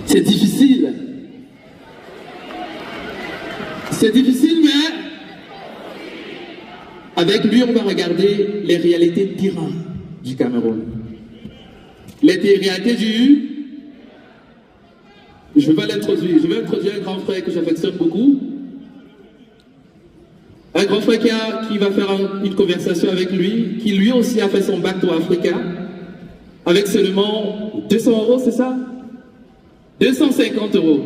C'est difficile. C'est difficile, mais avec lui, on va regarder les réalités de terrain du Cameroun. Les réalités du... Je ne vais pas l'introduire. Je vais introduire un grand frère que j'affectionne beaucoup. Un grand frère qui va faire une conversation avec lui, qui lui aussi a fait son bac to Africa, avec seulement 200 €, c'est ça? 250 €.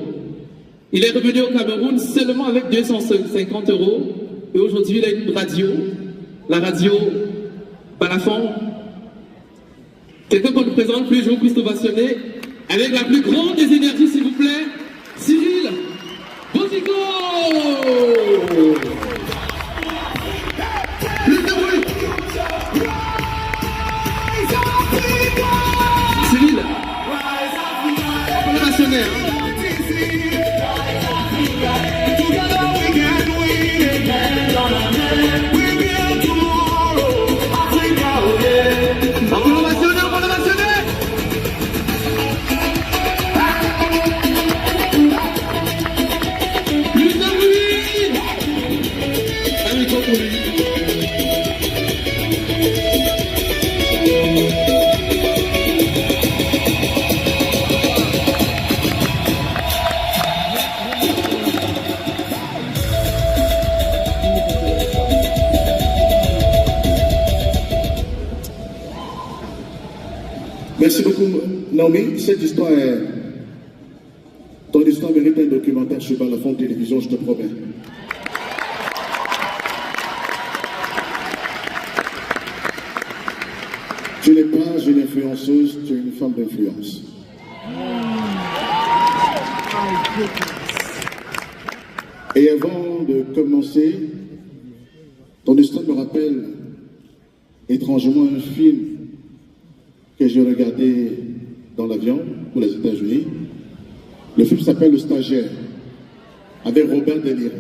Il est revenu au Cameroun seulement avec 250 €. Et aujourd'hui, il a une radio, la radio Balafon. Quelqu'un qu'on nous présente plus, je vous prie ovationner, avec la plus grande des énergies, s'il vous plaît, Cyril Bozico. Cyril, révélationnaire. Merci beaucoup, Naomi. Cette histoire est... Ton histoire mérite un documentaire sur Balafon Télévision, je te promets. Tu n'es pas une influenceuse, tu es une femme d'influence. Et avant de commencer, ton histoire me rappelle étrangement un film que j'ai regardé dans l'avion pour les États-Unis. Le film s'appelle Le Stagiaire, avec Robert De Niro.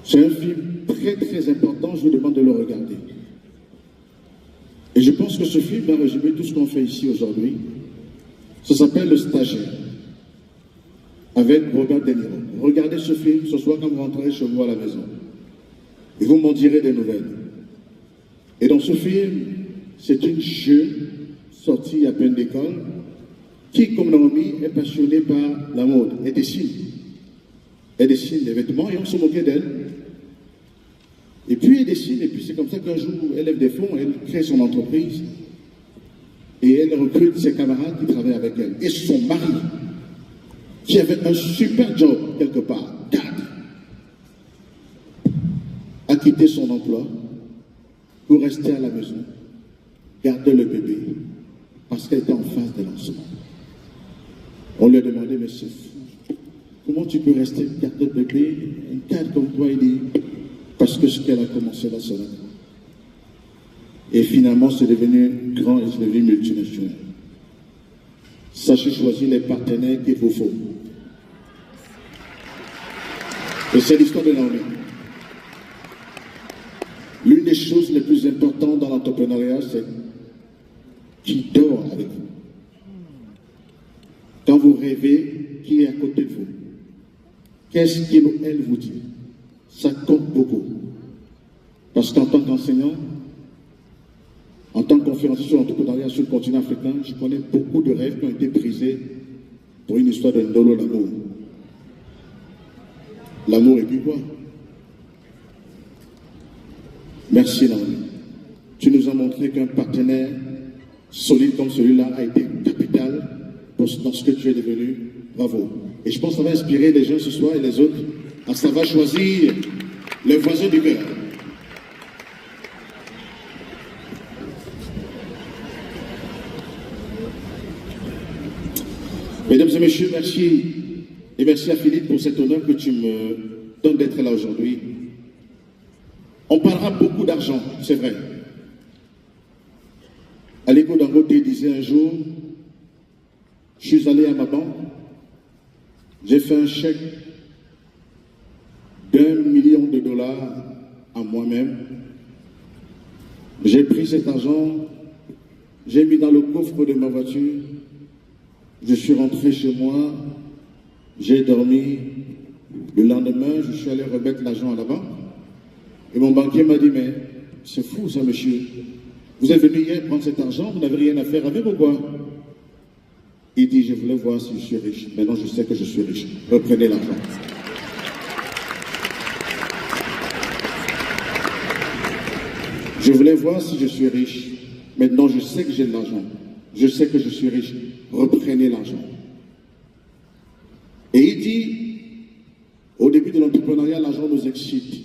C'est un film très très important, je vous demande de le regarder. Et je pense que ce film va résumer tout ce qu'on fait ici aujourd'hui. Ça s'appelle Le Stagiaire, avec Robert De Niro. Regardez ce film ce soir quand vous rentrez chez vous à la maison. Et vous m'en direz des nouvelles. Et dans ce film, c'est une jeune sortie à peine d'école qui, comme Naomi, est passionnée par la mode. Elle dessine. Elle dessine les vêtements et on se moquait d'elle. Et puis elle dessine, et puis c'est comme ça qu'un jour, elle lève des fonds, elle crée son entreprise et elle recrute ses camarades qui travaillent avec elle. Et son mari, qui avait un super job quelque part, cadre, a quitté son emploi pour rester à la maison, garder le bébé, parce qu'elle était en phase de lancement. On lui a demandé, mais c'est fou, comment tu peux rester garder le bébé, un cadre comme toi, il dit, parce que ce qu'elle a commencé là, c'est là. Et finalement, c'est devenu grand et c'est devenu multinational. Sachez choisir les partenaires qu'il vous faut. Et c'est l'histoire de Naomi. L'une des choses les plus importantes dans l'entrepreneuriat, c'est qui dort avec vous. Quand vous rêvez, qui est à côté de vous? Qu'est-ce qu'elle vous dit? Ça compte beaucoup. Parce qu'en tant qu'enseignant, en tant que conférencier sur l'entrepreneuriat sur le continent africain, je connais beaucoup de rêves qui ont été brisés pour une histoire de Ndolo l'amour. L'amour et puis quoi? Merci Naomi. Tu nous as montré qu'un partenaire solide comme celui-là a été capital dans ce que tu es devenu. Bravo. Et je pense que ça va inspirer les gens ce soir et les autres à savoir choisir les voisins du cœur. Mesdames et messieurs, merci. Et merci à Philippe pour cet honneur que tu me donnes d'être là aujourd'hui. On parlera beaucoup d'argent, c'est vrai. Aliko Dangote disait un jour, je suis allé à ma banque, j'ai fait un chèque d'1 million de dollars à moi-même. J'ai pris cet argent, j'ai mis dans le coffre de ma voiture je suis rentré chez moi, j'ai dormi. Le lendemain, je suis allé remettre l'argent à la banque. Et mon banquier m'a dit, mais c'est fou ça, monsieur. Vous êtes venu hier prendre cet argent, vous n'avez rien à faire avec ou quoi? Il dit, je voulais voir si je suis riche. Maintenant, je sais que je suis riche. Reprenez l'argent. Je voulais voir si je suis riche. Maintenant, je sais que j'ai de l'argent. Je sais que je suis riche. Reprenez l'argent. Et il dit, au début de l'entrepreneuriat, l'argent nous excite.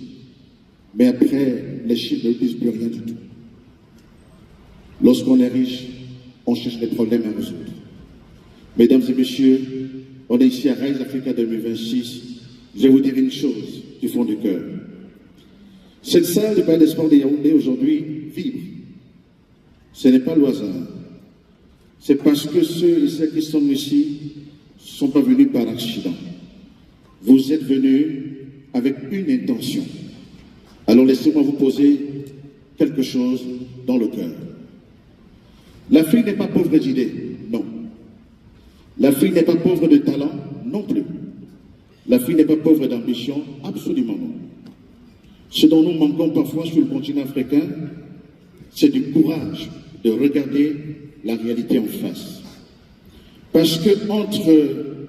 Mais après, les chiffres ne disent plus rien du tout. Lorsqu'on est riche, on cherche des problèmes à résoudre. Mesdames et messieurs, on est ici à Rise Africa 2026. Je vais vous dire une chose du fond du cœur. Cette salle du Palais des Sports de Yaoundé aujourd'hui vibre. Ce n'est pas le hasard. C'est parce que ceux et celles qui sont ici ne sont pas venus par accident. Vous êtes venus avec une intention. Alors laissez-moi vous poser quelque chose dans le cœur. L'Afrique n'est pas pauvre d'idées, non. L'Afrique n'est pas pauvre de talent, non plus. L'Afrique n'est pas pauvre d'ambition, absolument non. Ce dont nous manquons parfois sur le continent africain, c'est du courage de regarder la réalité en face. Parce que entre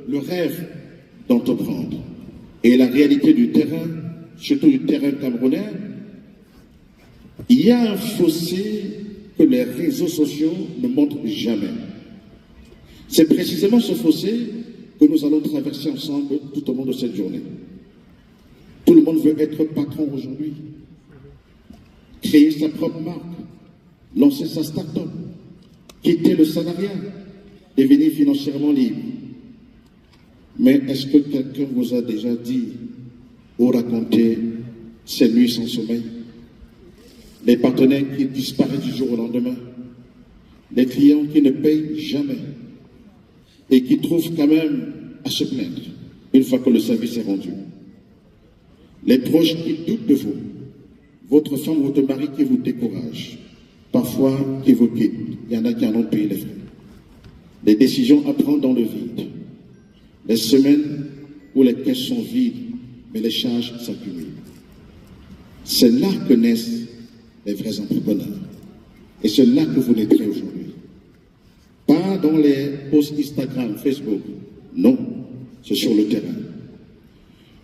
le rêve d'entreprendre et la réalité du terrain, surtout du terrain camerounais, il y a un fossé que les réseaux sociaux ne montrent jamais. C'est précisément ce fossé que nous allons traverser ensemble tout au long de cette journée. Tout le monde veut être patron aujourd'hui, créer sa propre marque, lancer sa start-up, quitter le salariat, devenir financièrement libre. Mais est-ce que quelqu'un vous a déjà dit ou raconté ces nuits sans sommeil? Les partenaires qui disparaissent du jour au lendemain, les clients qui ne payent jamais et qui trouvent quand même à se plaindre une fois que le service est rendu. Les proches qui doutent de vous, votre femme ou votre mari qui vous décourage, parfois qui vous quitte, il y en a qui en ont payé les frais. Les décisions à prendre dans le vide, les semaines où les caisses sont vides, mais les charges s'accumulent. C'est là que naissent les vrais entrepreneurs. Et c'est là que vous naîtrez aujourd'hui. Pas dans les posts Instagram, Facebook. Non, c'est sur le terrain.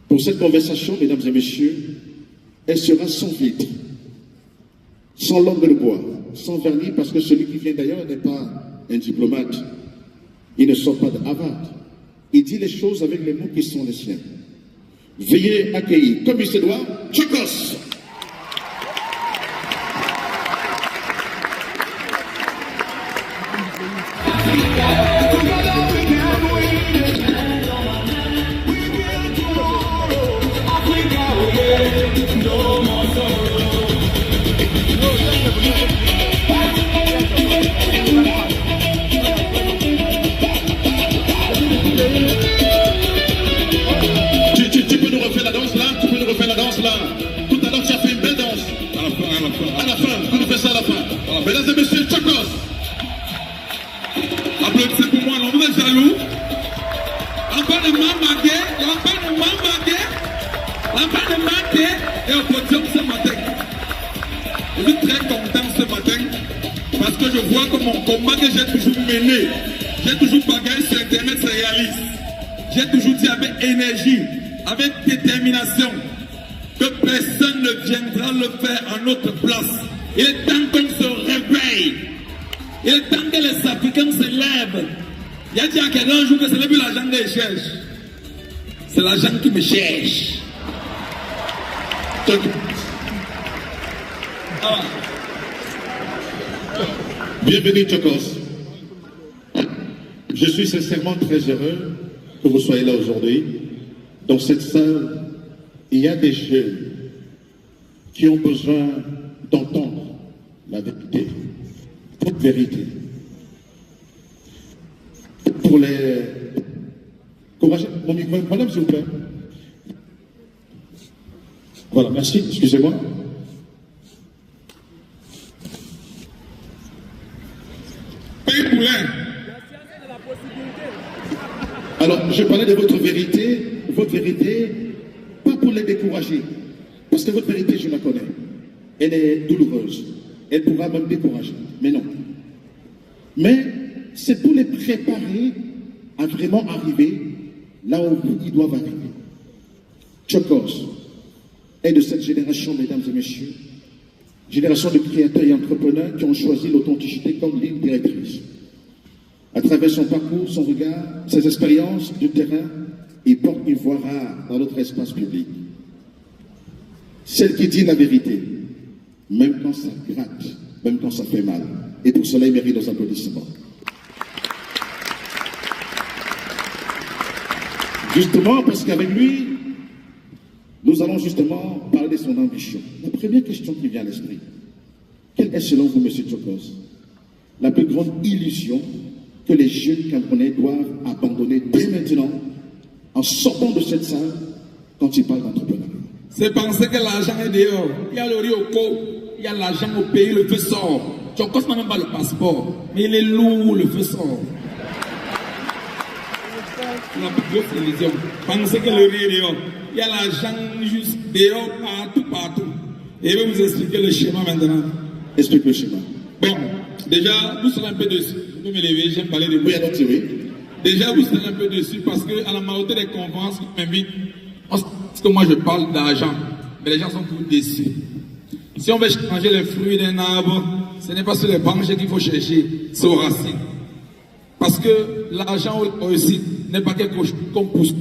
Pour cette conversation, mesdames et messieurs, elle sera sans filtre, sans langue de bois, sans vernis, parce que celui qui vient d'ailleurs n'est pas un diplomate. Il ne sort pas de Harvard. Il dit les choses avec les mots qui sont les siens. Veuillez accueillir, comme il se doit, Chokos. Tu peux nous refaire la danse là? Tu peux nous refaire la danse là? Tout à l'heure tu as fait une belle danse. À la fin, tu peux nous faire ça à la fin. Mesdames et messieurs, Chokos. Applaudissez pour moi, non, vous êtes jaloux? L'enfant de Mamake, est au podium ce matin. Je suis très content ce matin parce que je vois que mon combat que j'ai toujours mené, j'ai toujours pagaillé sur Internet se réalise. J'ai toujours dit avec énergie, avec détermination, que personne ne viendra le faire à notre place. Il est temps qu'on se réveille. Il est temps que les Africains se lèvent. Il y a dit à quelqu'un un jour que ce n'est plus l'argent que je cherche. C'est l'argent qui me cherche. Ah. Bienvenue, Chokos. Je suis sincèrement très heureux que vous soyez là aujourd'hui. Dans cette salle, il y a des jeunes qui ont besoin d'entendre la vérité, toute vérité. Pour les... Mon micro, madame, s'il vous plaît. Voilà, merci, excusez-moi. Pays Poulain. Alors, je parlais de votre vérité, pas pour les décourager, parce que votre vérité, je la connais. Elle est douloureuse. Elle pourra même décourager, mais non. Mais c'est pour les préparer à vraiment arriver là où ils doivent arriver. Tchokos est de cette génération, mesdames et messieurs, génération de créateurs et entrepreneurs qui ont choisi l'authenticité comme ligne directrice. À travers son parcours, son regard, ses expériences du terrain, il porte une voix rare dans notre espace public. Celle qui dit la vérité, même quand ça gratte, même quand ça fait mal. Et pour cela, il mérite nos applaudissements. Justement, parce qu'avec lui, nous allons justement parler de son ambition. La première question qui vient à l'esprit, quelle est selon vous, M. Tchokos, la plus grande illusion que les jeunes Camerounais doivent abandonner dès maintenant en sortant de cette salle quand ils parlent d'entrepreneuriat? C'est penser que l'argent est dehors. Il y a le riz au pot, il y a l'argent au pays, le feu sort. Tchokos n'a même pas le passeport, mais il est lourd, le feu sort. La plus grosse illusion. Pensez que le riz est dehors. Il y a l'argent juste dehors, partout. Et je vais vous expliquer le schéma maintenant. Explique le schéma. Bon, déjà, vous serez un peu dessus. Vous pouvez me lever, j'aime parler de vous. Oui, alors oui. Déjà, vous serez un peu dessus parce qu'à la majorité des conférences qui m'invitent, parce que moi je parle d'argent, mais les gens sont tous déçus. Si on veut changer les fruits d'un arbre, ce n'est pas sur les branches qu'il faut chercher, c'est aux racines. Parce que l'argent aussi n'est pas quelque chose qu'on pousse,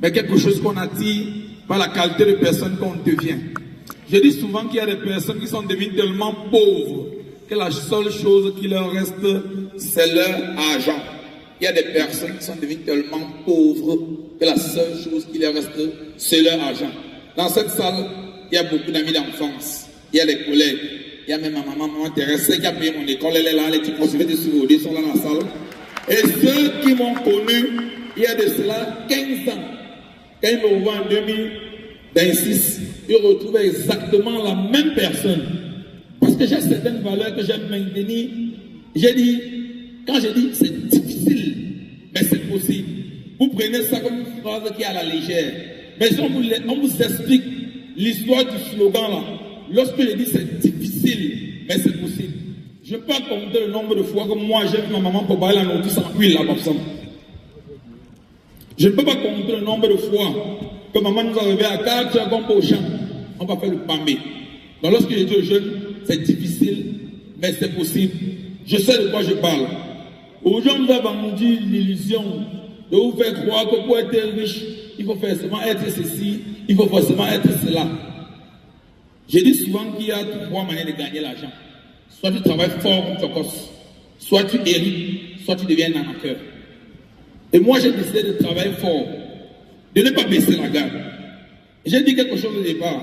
mais quelque chose qu'on attire par la qualité de personne qu'on devient. Je dis souvent qu'il y a des personnes qui sont devenues tellement pauvres que la seule chose qui leur reste, c'est leur argent. Il y a des personnes qui sont devenues tellement pauvres que la seule chose qui leur reste, c'est leur argent. Dans cette salle, il y a beaucoup d'amis d'enfance, il y a des collègues, il y a même ma maman Thérèse qui a payé mon école, elle est là, les petits conservateurs de Souroudé sont là dans la salle. Et ceux qui m'ont connu, il y a de cela 15 ans, quand ils me revoient en 2026, ils retrouvent exactement la même personne. Parce que j'ai certaines valeurs que j'aime maintenir. J'ai dit, quand j'ai dit c'est difficile, mais c'est possible. Vous prenez ça comme une phrase qui est à la légère. Mais si on vous explique l'histoire du slogan là, lorsque je dis c'est difficile, mais c'est possible. Je ne peux pas compter le nombre de fois que moi j'ai vu ma maman préparer la nourriture sans huile là, comme ça. Je ne peux pas compter le nombre de fois que maman nous a réveillés à 4 heures comme au champ. On va faire le pambé. Donc lorsque je dis aux jeunes, c'est difficile, mais c'est possible. Je sais de quoi je parle. Aujourd'hui, nous avons vendu l'illusion de vous faire croire que pour être riche, il faut forcément être ceci, il faut forcément être cela. Je dis souvent qu'il y a 3 manières de gagner l'argent. Soit tu travailles fort comme Tchokos, soit tu hérites, soit tu deviens un amateur. Et moi, j'ai décidé de travailler fort, de ne pas baisser la garde. J'ai dit quelque chose au départ.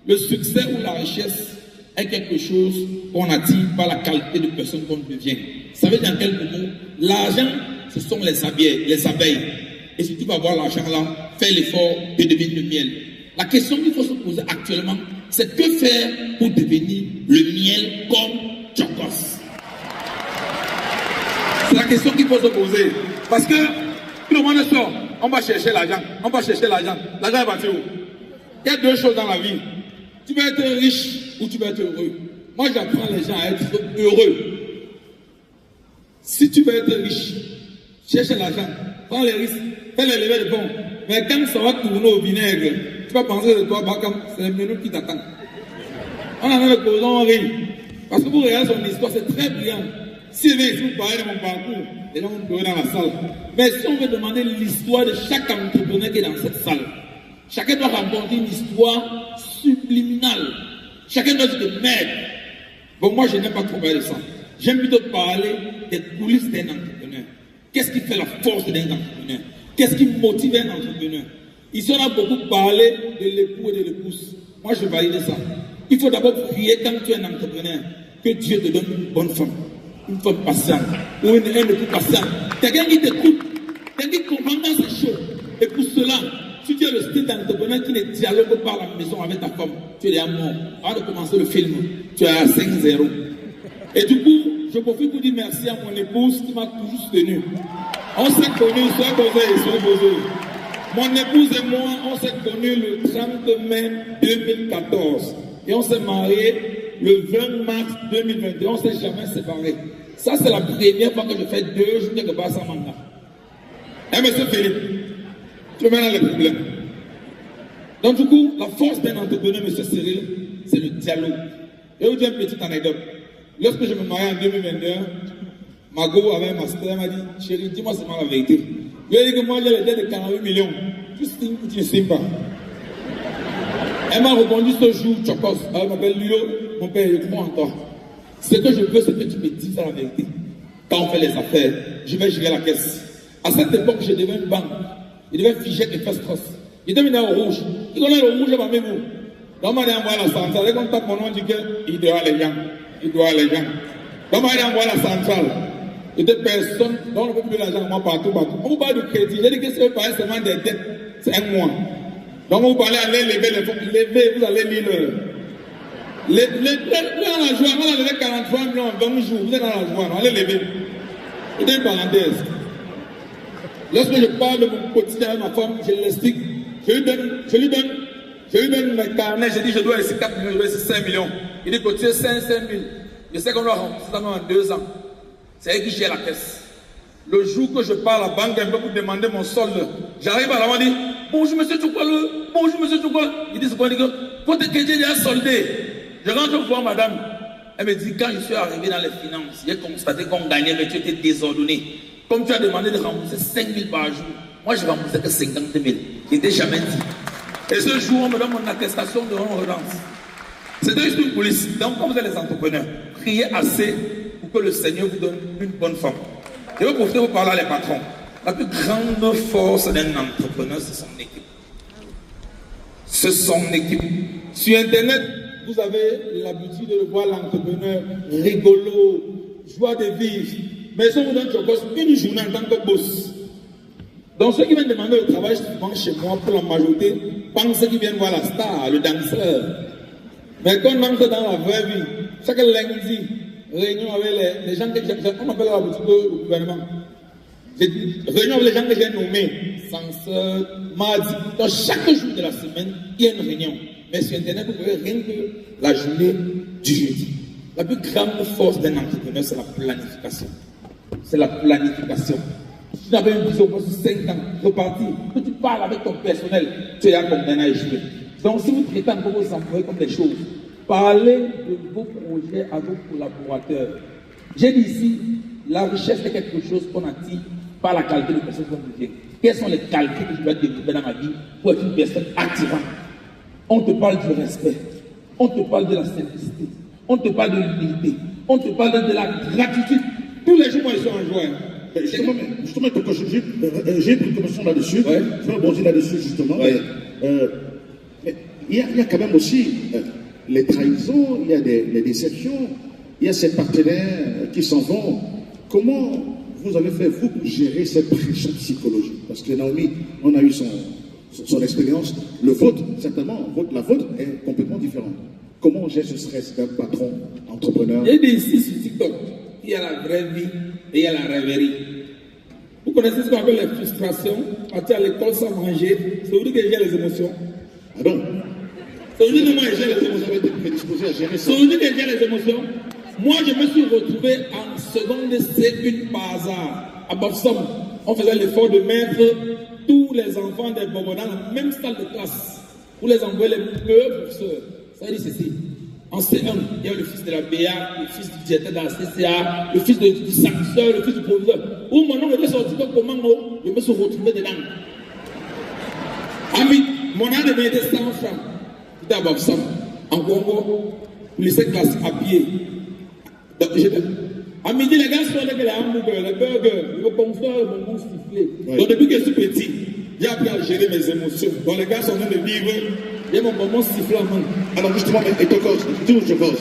Le succès ou la richesse est quelque chose qu'on attire par la qualité de personne qu'on devient. Ça veut dire en quelques mots, l'argent, ce sont les abeilles. Et si tu vas avoir l'argent là, fais l'effort de devenir le miel. La question qu'il faut se poser actuellement, c'est que faire pour devenir le miel comme Tchokos? C'est la question qu'il faut se poser. Parce que tout le monde sort, on va chercher l'argent, L'argent est parti où? Il y a 2 choses dans la vie. Tu vas être riche ou tu vas être heureux. Moi, j'apprends les gens à être heureux. Si tu veux être riche, cherche l'argent, prends les risques, fais les levées de fonds. Mais quand ça va tourner au vinaigre, tu vas penser de toi, c'est le menu qui t'attend. On en a le cordon, on rit. Parce que vous regardez son histoire, c'est très brillant. Si vous parlez de mon parcours, les gens vont pleurer dans la salle. Mais si on veut demander l'histoire de chaque entrepreneur qui est dans cette salle, chacun doit raconter une histoire subliminale. Chacun doit dire de merde. Bon, moi, je n'aime pas trop parler de ça. J'aime plutôt parler des coulisses d'un entrepreneur. Qu'est-ce qui fait la force d'un entrepreneur? Qu'est-ce qui motive un entrepreneur? Ici, on a beaucoup parlé de l'époux et de l'épouse. Moi, je valide ça. Il faut d'abord prier quand tu es un entrepreneur, que Dieu te donne une bonne femme, une femme patiente, ou un époux patient. Quelqu'un qui t'écoute, quelqu'un qui comprend quand c'est chaud. Et pour cela, si tu es le style d'entrepreneur qui ne dialogue pas à la maison avec ta femme, tu es déjà mort. Avant de commencer le film, tu es à 5-0. Et du coup, je profite pour dire merci à mon épouse qui m'a toujours soutenu. On s'est connus, sois posé. Mon épouse et moi, on s'est connus le 30 mai 2014. Et on s'est mariés le 20 mars 2022. On ne s'est jamais séparés. Ça, c'est la première fois que je fais 2 journées de basse à mandat. monsieur Philippe, tu me mets dans les problèmes. Donc, du coup, la force d'un entrepreneur, monsieur Cyril, c'est le dialogue. Je vais vous dire une petite anecdote. Lorsque je me mariais en 2021, Mago avait un master, elle m'a dit, chérie, dis-moi seulement la vérité. Je lui ai dit que moi, j'ai les dettes de 48 millions. Tu signes ou tu ne signes pas? Elle m'a répondu ce jour, Chokos. Elle m'appelle Lilo, mon père, je crois en toi. Ce que je veux, c'est que tu me dises la vérité. Quand on fait les affaires, je vais gérer la caisse. À cette époque, je devais une banque. Je devais figer et faire stress. Il était venu au rouge. Il connaît le rouge, je vais vous. Donc, on m'a envoyé à la centrale. Dès qu'on tape mon nom, on dit qu'il doit aller gens. Il doit aller gens. Donc, on m'a envoyé à la centrale. Il était personne. Donc, on ne peut plus de l'argent, moi, partout. On vous parle de crédit. J'ai dit que si vous parlez seulement des dettes, c'est 1 mois. Donc, vous parlez, allez lever les fonds. Levez, vous allez lire le. Vous êtes dans la joie. On a levé 43 millions en 20 jours. Vous êtes dans la joie. Allez lever. C'était une parenthèse. Lorsque je parle de mon quotidien avec ma femme, je l'explique. Je lui donne mes carnets. Je dis, je dois laisser 4 millions, je dois laisser 5 millions. Il dit, tu es 5 000. Je sais qu'on doit rembourser ça en 2 ans. C'est elle qui gère la caisse. Le jour que je pars à la banque, elle peut vous demander mon solde. J'arrive à la banque, je dis, bonjour monsieur Tchoukwale, bonjour monsieur Tchoukwale. Il dit, c'est quoi? Il dit, votre crédit est soldé. Je rentre voir madame. Elle me dit, quand je suis arrivé dans les finances, j'ai constaté qu'on gagnait, mais tu étais désordonné. Comme tu as demandé de rembourser 5 000 par jour, moi je remboursais que 50 000. Je n'étais jamais dit. Et ce jour, on me donne mon attestation de relance. C'était juste une police. Donc, comme vous êtes les entrepreneurs, priez assez pour que le Seigneur vous donne une bonne femme. Je vais profiter pour parler à les patrons. La plus grande force d'un entrepreneur, c'est son équipe. C'est son équipe. Sur Internet, vous avez l'habitude de voir l'entrepreneur rigolo, joie de vivre. Mais si on vous donne une journée en tant que boss. Donc ceux qui viennent demander le travail souvent chez moi, pour la majorité, pensent qu'ils viennent voir la star, le danseur. Mais quand on entre dans la vraie vie, chaque lundi, réunion avec les gens que j'ai, on appelle la boutique du gouvernement. Réunion avec les gens que j'ai nommés, censeur, mardi. Donc chaque jour de la semaine, il y a une réunion. Mais sur Internet, vous pouvez rien que la journée du jeudi. La plus grande force d'un entrepreneur, c'est la planification. C'est la planification. Si tu avais une vision pour 5 ans, reparti, que tu parles avec ton personnel, tu es à combien à échouer. Donc si vous traitez encore vos employés comme des choses, parlez de vos projets à vos collaborateurs. J'ai dit ici, la richesse est quelque chose qu'on attire par la qualité de personne qu'on devient. Quelles sont les qualités que je dois développer dans ma vie pour être une personne attirante? On te parle du respect, on te parle de la simplicité, on te parle de l'humilité, on te parle de la gratitude. Tous les jours, moi, je suis en joie. Justement, j'ai pris commission là-dessus, je vais rebondir là-dessus justement. Ouais. Mais il y a quand même aussi les trahisons, il y a les déceptions, il y a ces partenaires qui s'en vont. Comment vous avez fait, vous, pour gérer cette pression psychologique? Parce que Naomi, on a eu son expérience. Le vôtre, certainement, la vôtre est complètement différente. Comment on gère ce stress d'un patron, entrepreneur? J'ai dit ici sur TikTok, il y a la vraie vie et il y a la rêverie. Vous connaissez ce qu'on appelle les frustrations, partir à l'école sans manger, c'est vous dire que j'ai les émotions. Ah bon? C'est vous dire que moi j'ai les Vous émotions. avez été prédisposé à gérer ça. C'est vous dire que j'ai les émotions. Moi je me suis retrouvé en seconde C1 par hasard. À Boston, on faisait l'effort de mettre tous les enfants des Bobos dans la même salle de classe pour les envoyer les meilleurs professeurs. Ça veut dire ceci. En C1, il y a le fils de la BA, le fils du directeur de la CCA, le fils du censeur, le fils du proviseur. Où mon nom était sorti comme commando, je me suis retrouvé dedans. Ami, mon âne devait être 100 francs. J'étais à Bobson, en Congo, pour laisser classe à pied. Donc, à midi, les gars sont avec les hamburgers, les burgers, le confort, le bonbon sifflé. Ouais. Donc, depuis que je suis petit, j'ai appris à gérer mes émotions. Donc, les gars sont en train de vivre. Il y a mon bonbon sifflé en main. Alors justement, et ton cause, je pense.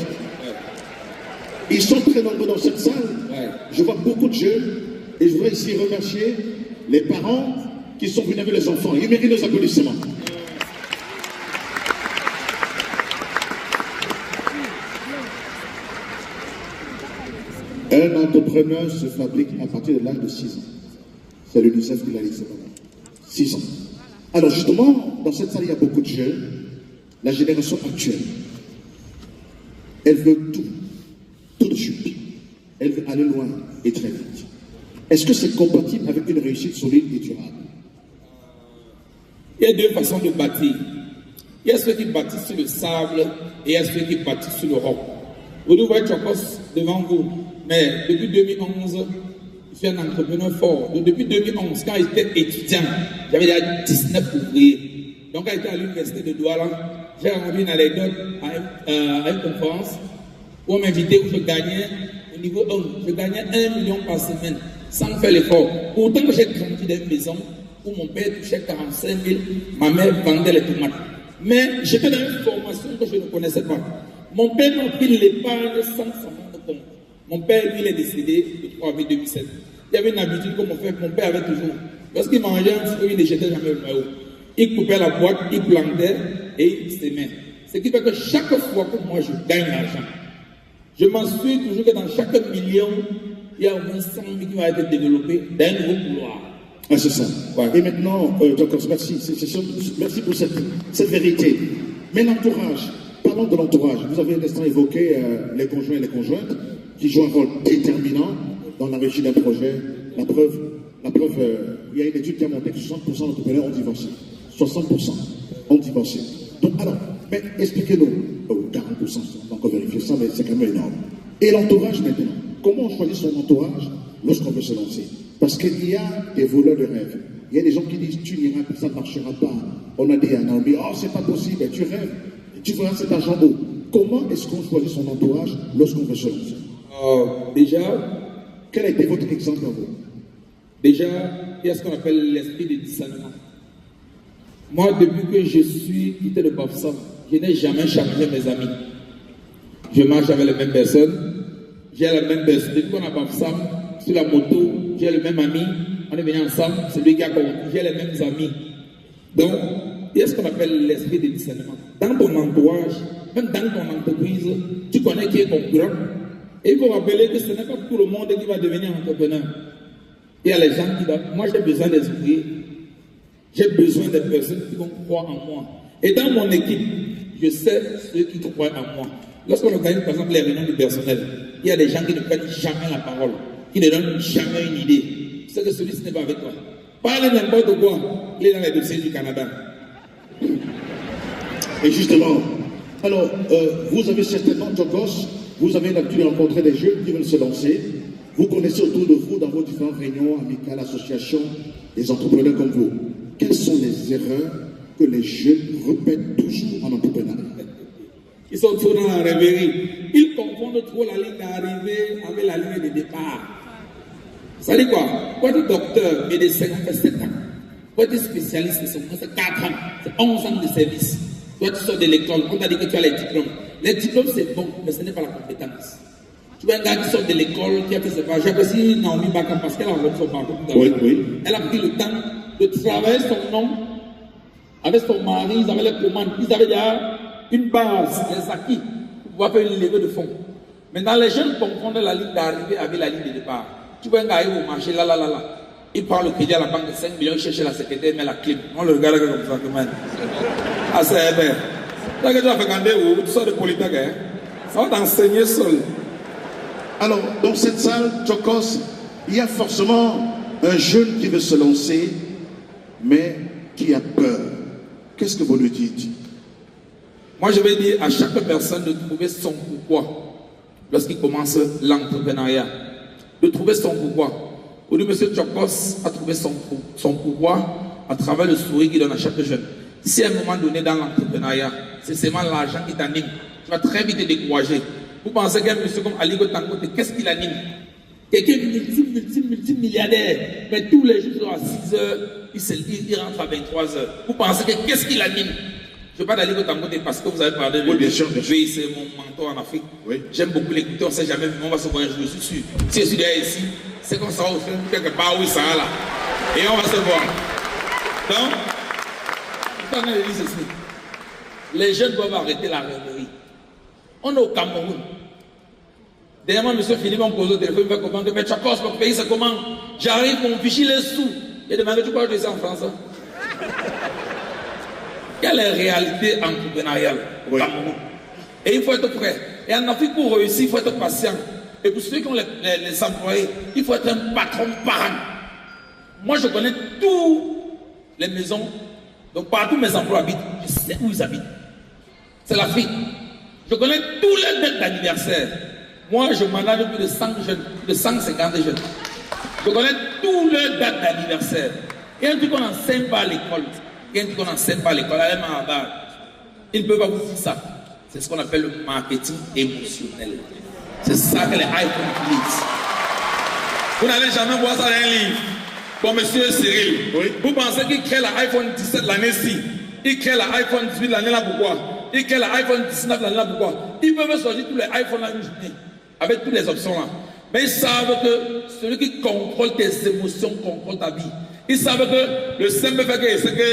Ils sont très nombreux dans cette salle. Ouais. Je vois beaucoup de jeunes. Et je voudrais ici remercier les parents qui sont venus avec les enfants. Ils méritent nos applaudissements. Un entrepreneur se fabrique à partir de l'âge de 6 ans. C'est l'UNICEF qui l'a dit, c'est pas moi. 6 ans. Alors justement, dans cette salle, il y a beaucoup de jeunes. La génération actuelle, elle veut tout de suite. Elle veut aller loin et très vite. Est-ce que c'est compatible avec une réussite solide et durable? Il y a deux façons de bâtir. Il y a ceux qui bâtissent sur le sable et il y a ceux qui bâtissent sur le roc. Vous voyez Chokos devant vous, mais depuis 2011, je suis un entrepreneur fort. Donc, depuis 2011, quand j'étais étudiant, j'avais déjà 19 ouvriers. Donc, quand j'étais à l'université de Douala, j'ai rencontré une anecdote à une conférence où on m'invitait, où je gagnais au niveau 1, je gagnais 1 million par semaine sans faire l'effort. Pourtant, j'ai grandi dans une maison où mon père touchait 45 000, ma mère vendait les tomates. Mais j'étais dans une formation que je ne connaissais pas. Mon père m'a pris l'épargne sans s'en rendre compte. Mon père, lui, il est décédé le 3 avril 2007. Il y avait une habitude que mon père avait toujours. Lorsqu'il mangeait un fruit, il ne jetait jamais au noyau. Il coupait la boîte, il plantait et il s'aimait. Ce qui fait que chaque fois que moi je gagne l'argent, je m'en suis toujours que dans chaque million, il y a au moins 100 000 qui vont être développés dans un nouveau couloir. Ah, c'est ça. Ouais. Et maintenant, merci. Merci pour cette vérité. Mais l'entourage, parlons de l'entourage. Vous avez un instant évoqué les conjoints et les conjointes qui jouent un rôle déterminant dans la réussite d'un projet. La preuve, il y a une étude qui a montré que 60% d'entrepreneurs ont divorcé. 60% ont divorcé. Donc, alors, mais expliquez-nous, 40%, on va encore vérifier ça, mais c'est quand même énorme. Et l'entourage maintenant, comment on choisit son entourage lorsqu'on veut se lancer? Parce qu'il y a des voleurs de rêve. Il y a des gens qui disent, tu n'iras pas, ça ne marchera pas. On a dit à Naomi, oh, c'est pas possible, tu rêves, tu feras cet argent haut. Comment est-ce qu'on choisit son entourage lorsqu'on veut se lancer? Déjà, quel a été votre exemple à vous? Déjà, il y a ce qu'on appelle l'esprit de discernement. Moi, depuis que je suis quitté de Bafsam, je n'ai jamais changé mes amis. Je marche avec les mêmes personnes, j'ai la même personne. Depuis qu'on a Bafsam, sur la moto, j'ai le même ami, on est venu ensemble, celui qui a compris, j'ai les mêmes amis. Donc, il y a ce qu'on appelle l'esprit de discernement. Dans ton entourage, même dans ton entreprise, tu connais qui est concurrent. Et il faut rappeler que ce n'est pas tout le monde qui va devenir entrepreneur. Il y a les gens qui doivent. Moi, j'ai besoin des ouvriers. J'ai besoin des personnes qui vont croire en moi. Et dans mon équipe, je sais ceux qui croient en moi. Lorsqu'on organise, par exemple, les réunions du personnel, il y a des gens qui ne prennent jamais la parole, qui ne donnent jamais une idée. C'est que celui-ci n'est pas avec toi. Parle n'importe quoi, il est dans les dossiers du Canada. Et justement, alors, vous avez certainement, Chokos, vous avez l'habitude de rencontrer des jeunes qui veulent se lancer. Vous connaissez autour de vous, dans vos différentes réunions, amicales, associations, des entrepreneurs comme vous. Quelles sont les erreurs que les jeunes répètent toujours en entrepreneuriat? Ils sont trop dans la rêverie. Ils confondent trop la ligne d'arrivée avec la ligne de départ. Ça dit quoi? Pour être docteur, médecin, on fait 7 ans. Pour être spécialiste, c'est 4 ans. C'est 11 ans de service. Toi, tu sors de l'école, on t'a dit que tu as les diplômes. Les diplômes, c'est bon, mais ce n'est pas la compétence. Tu vois un gars qui sort de l'école, qui a fait ses pages. J'apprécie Naomi Bakam parce qu'elle a rendu son parcours. Oui. Elle a pris le temps de travailler son nom avec son mari. Ils avaient les commandes. Ils avaient déjà une base, des acquis pour pouvoir faire une levée de fonds. Maintenant, les jeunes confondent la ligne d'arrivée avec la ligne de départ. Tu vois un gars arrive au marché, là. Il prend le crédit à la banque de 5 millions, il cherche la secrétaire, met la clé. On le regarde comme ça, comme ça. Ah, c'est bien. Là que tu as fait quand tu sors de Polytech, hein? Ça va t'enseigner seul. Alors, dans cette salle, Chokos, il y a forcément un jeune qui veut se lancer, mais qui a peur. Qu'est-ce que vous lui dites? Moi, je vais dire à chaque personne de trouver son pourquoi lorsqu'il commence l'entrepreneuriat. De trouver son pourquoi. Aujourd'hui, M. Chokos a trouvé son pourquoi à travers le sourire qu'il donne à chaque jeune. Si à un moment donné dans l'entrepreneuriat, c'est seulement l'argent qui t'anime, tu vas très vite te décourager. Vous pensez qu'un monsieur comme Ali Gotangote, qu'est-ce qu'il anime? Quelqu'un multimilliardaire, mais tous les jours à 6 heures, il rentre à 23 heures. Vous pensez que qu'est-ce qu'il anime? Je parle d'Ali Gotangote parce que vous avez parlé de lui. Oui, bien sûr. Oui, c'est mon mentor en Afrique. Oui. J'aime beaucoup l'écouter, on ne sait jamais, mais on va se voir un jour, je suis sûr. Si je suis derrière ici, c'est qu'on sera au fond quelque part où il sera là. Et on va se voir. Donc, je suis en train de dire ceci. Les jeunes doivent arrêter la rêverie. On est au Cameroun. Dernièrement, M. Philippe m'a posé au téléphone, il me fait comprendre que mais Chakos, mon pays, c'est comment? J'arrive, mon fichier les sous. Il a demandé, tu crois que je suis en France? Quelle est la réalité entrepreneuriale au Cameroun? Et il faut être prêt. Et en Afrique, pour réussir, il faut être patient. Et pour ceux qui ont les employés, il faut être un patron parent. Moi, je connais toutes les maisons. Donc, partout où mes emplois habitent, je sais où ils habitent. C'est l'Afrique. Je connais tous les dates d'anniversaire. Moi, je manage plus de 100 jeunes, de 150 jeunes. Je connais tous les dates d'anniversaire. Il y a un truc qu'on n'enseigne pas à l'école. Il y a un truc qu'on n'enseigne pas à l'école. Ils ne peuvent pas vous dire ça. C'est ce qu'on appelle le marketing émotionnel. C'est ça que les iPhones utilisent. Vous n'allez jamais voir ça dans un livre. Bon, monsieur Cyril, oui. Vous pensez qu'il crée l'iPhone 17 l'année-ci? Il crée l'iPhone 18 l'année-là, pourquoi? Il crée l'iPhone 19 l'année-là, pourquoi? Ils peuvent sortir tous les iPhones à une journée, avec toutes les options là. Mais ils savent que celui qui contrôle tes émotions contrôle ta vie. Ils savent que le simple fait que c'est que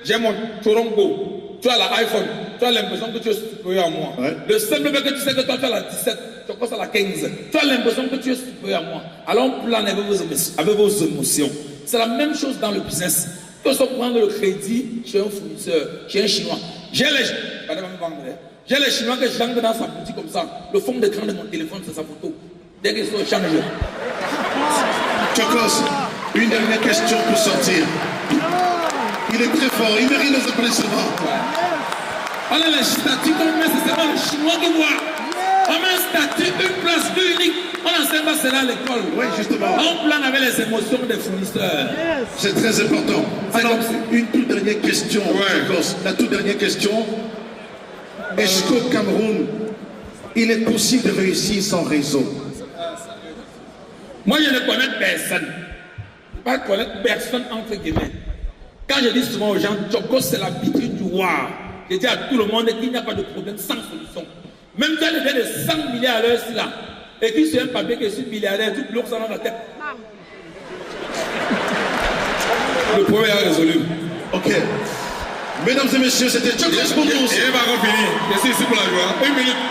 j'ai mon Torongo, tu as l'iPhone, tu as l'impression que tu es supérieur à moi. Ouais. Le simple fait que tu sais que toi tu as la 17, tu commences à la 15, tu as l'impression que tu es supérieur à moi. Alors on plane avec vos émotions. C'est la même chose dans le business. Tu peux prendre le crédit chez un fournisseur, chez un Chinois. J'ai les Chinois que j'entre dans sa boutique comme ça. Le fond d'écran de mon téléphone, c'est sa photo. Dès qu'ils sont échangés. Chakos, une dernière question pour sortir. Il est très fort, il mérite les applaudissements. On a les statuts qu'on met, c'est seulement les Chinois qui voient. On met un statut, une place unique. On n'enseigne pas cela à l'école. Oui, justement. On plane avec les émotions des fournisseurs. C'est très important. Alors, une toute dernière question. Ouais. La toute dernière question. Est-ce qu'au Cameroun, il est possible de réussir sans réseau? Moi, je ne connais personne. Je ne connais personne entre guillemets. Quand je dis souvent aux gens, Chokos, c'est la vitrine du roi. Je dis à tout le monde qu'il n'y a pas de problème sans solution. Même quand il y a de 100 milliards à l'heure, c'est là. Et puis sur un papier que je suis milliardaire, tu bloques ça dans la tête. Le problème est résolu. Ok. Mesdames et messieurs, c'était Chokos pour nous. Il va finir. Je suis ici pour la joie. Une minute.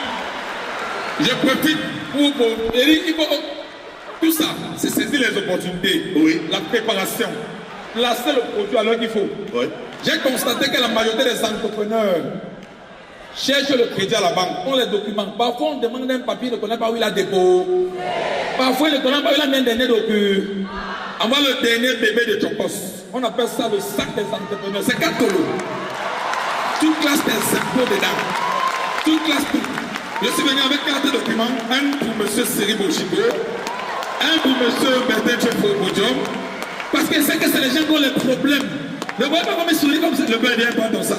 Je profite pour. Tout ça, c'est saisir les opportunités. Oui. La préparation. Placer le produit à l'heure qu'il faut. Oui. J'ai constaté que la majorité des entrepreneurs cherchent le crédit à la banque, ont les documents. Parfois, on demande un papier, il ne connaît pas où il a dépôt. Parfois, il ne connaît pas où il a mis un dernier document. Avant le dernier bébé de Chokos, on appelle ça le sac des entrepreneurs. C'est 4 €. Toute classe des impôts dedans. Toute classe tout. Je suis venu avec 4 documents. Un pour M. Cyril Bouchibé, un pour M. Bertin Chefo-Bodium. Parce que c'est que c'est les gens qui ont les problèmes. Ne voyez pas comme ils sourient comme le père n'est pas dans ça.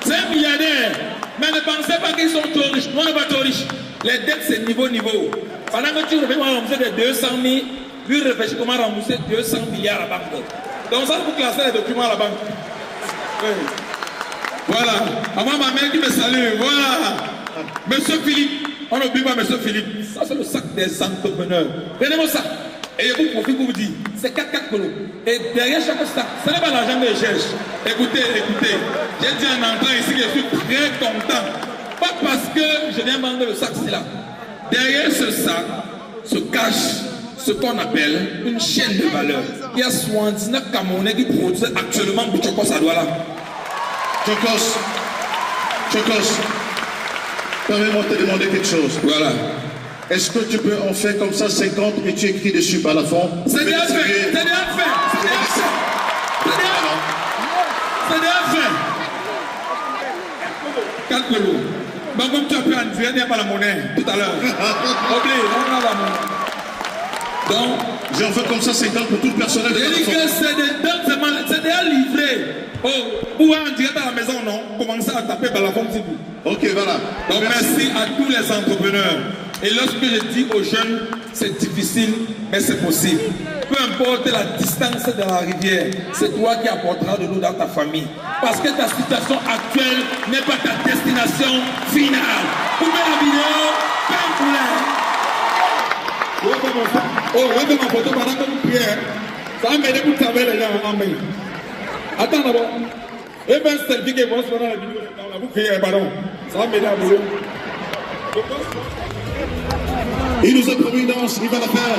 C'est un milliardaire. Mais ne pensez pas qu'ils sont trop riches. Nous, on n'est pas trop riches. Les dettes, c'est niveau. Pendant que tu réfléchis à rembourser des 200 000, lui réfléchit comment rembourser 200 milliards à la banque. Donc ça, vous classez les documents à la banque. Oui. Voilà. Avant ma mère qui me salue. Voilà. Monsieur Philippe. On n'oublie pas Monsieur Philippe. Ça, c'est le sac des entrepreneurs. Prenez-moi ça. Et je vous profite pour vous dire, c'est 4 kilos. Et derrière chaque sac, ce n'est pas l'argent que je cherche. Écoutez. J'ai dit en entrant ici que je suis très content. Pas parce que je viens vendre le sac, c'est là. Derrière ce sac se cache ce qu'on appelle une chaîne de valeur. Il y a 79 Camerounais qui produisent actuellement pour Chokos à Douala. Chokos, permets-moi de te demander quelque chose. Voilà. Est-ce que tu peux en faire comme ça 50 et tu écris dessus par la fond? C'est déjà fait. C'est déjà fait. 4 €. Mais comme tu as pu en dire, il n'y a pas la monnaie tout à l'heure. Oublie, on a la monnaie. Donc, j'en fais comme ça 50 pour tout le personnel. Je dis que c'est déjà livré. Oh, ou en direct à la maison, non? Commencez à taper par la fond. Ok, voilà. Donc, merci à tous les entrepreneurs. Et lorsque je dis aux jeunes, c'est difficile, mais c'est possible. Peu importe la distance de la rivière, c'est toi qui apporteras de l'eau dans ta famille. Parce que ta situation actuelle n'est pas ta destination finale. Coupez la vidéo, pas un poulet. Regardez ma photo pendant que vous priez. Ça va m'aider pour travailler les gens en main. Attends d'abord. Et bien, c'est le qui est bon, c'est dans la vidéo. Vous criez, pardon. Ça va m'aider à vous. Il nous a promis une danse, il va la faire.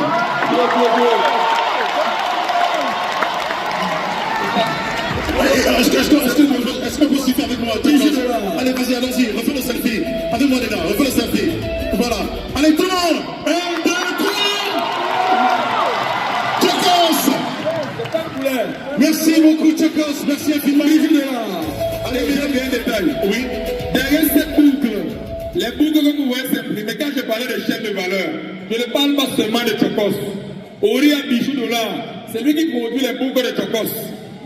Est-ce qu'on peut s'y faire avec moi? Allez, vas-y, allons-y, refais le selfie. Attends-moi les gars, refais le selfie. Voilà. Allez, tout le monde. 1, 2, 3. Tchokos. Merci beaucoup, Tchokos. Merci infiniment. Allez, bien un détail. Oui. Derrière cette boucle, les boucles que vous voyez s'imprimer, quand je parlais de chaîne de valeur, je ne parle pas seulement de Tchokos. Oria Bichou Dollar, c'est lui qui produit les boucles de Tchokos.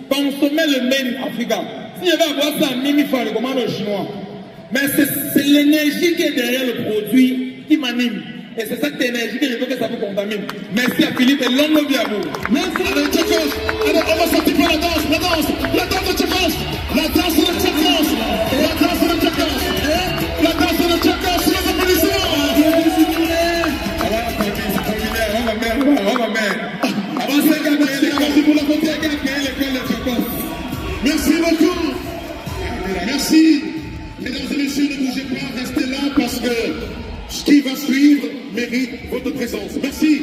Consommer le made in Africa. Si je vais avoir ça à Mimi Fan, je commande au chinois. Mais c'est l'énergie qui est derrière le produit qui m'anime. Et c'est cette énergie que je veux que ça vous contamine. Merci à Philippe et longue vie à vous. Merci. Allez, Tchokos. Allez, on va sortir pour la danse. La danse de Tchokos. La danse de Tchokos. La danse de Tchokos. La danse de Tchokos. Les applaudissements. Merci beaucoup. Merci. Mesdames et messieurs, ne bougez pas, restez là parce que ce qui va suivre mérite votre présence. Merci.